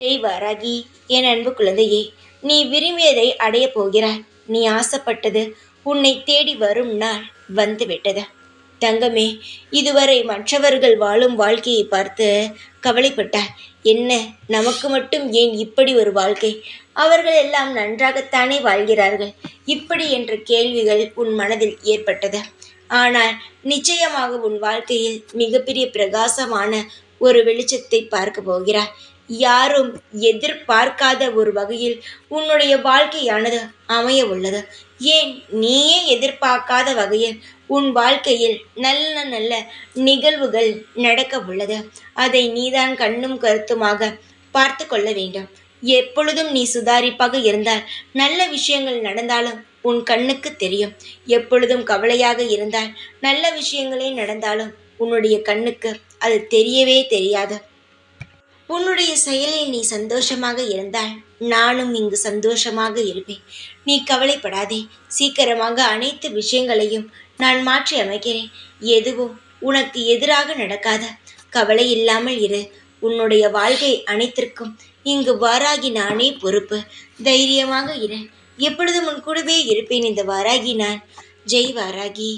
ஜெய் வாராகி, என் அன்பு குழந்தையே, நீ விரும்பியதை அடையப் போகிறாய். நீ ஆசைப்பட்டது உன்னை தேடி வரும் நாள் வந்துவிட்டது. தங்கமே, இதுவரை மற்றவர்கள் வாழும் வாழ்க்கையை பார்த்து கவலைப்பட்டாய். என்ன, நமக்கு மட்டும் ஏன் இப்படி ஒரு வாழ்க்கை? அவர்கள் எல்லாம் நன்றாகத்தானே வாழ்கிறார்கள். இப்படி என்ற கேள்விகள் உன் மனதில் ஏற்பட்டது. ஆனால் நிச்சயமாக உன் வாழ்க்கையில் மிகப்பெரிய பிரகாசமான ஒரு வெளிச்சத்தை பார்க்க போகிறாய். யாரும் எதிர்பார்க்காத ஒரு வகையில் உன்னுடைய வாழ்க்கையானது அமைய உள்ளது. ஏன், நீயே எதிர்பார்க்காத வகையில் உன் வாழ்க்கையில் நல்ல நல்ல நிகழ்வுகள் நடக்க உள்ளது. அதை நீதான் கண்ணும் கருத்துமாக பார்த்து கொள்ள வேண்டும். எப்பொழுதும் நீ சுதாரிப்பாக இருந்தால் நல்ல விஷயங்கள் நடந்தாலும் உன் கண்ணுக்கு தெரியும். எப்பொழுதும் கவலையாக இருந்தால் நல்ல விஷயங்களே நடந்தாலும் உன்னுடைய கண்ணுக்கு அது தெரியவே தெரியாது. உன்னுடைய செயலில் நீ சந்தோஷமாக இருந்தால் நானும் இங்கு சந்தோஷமாக இருப்பேன். நீ கவலைப்படாதே. சீக்கிரமாக அனைத்து விஷயங்களையும் நான் மாற்றி அமைக்கிறேன். எதுவும் உனக்கு எதிராக நடக்காத. கவலை இல்லாமல் இரு. உன்னுடைய வாழ்க்கை அனைத்திற்கும் இங்கு வாராகி நானே பொறுப்பு. தைரியமாக இரு. எப்பொழுதும் உன் கூடவே இருப்பேன் இந்த வாராகி நான். ஜெய் வாராகி.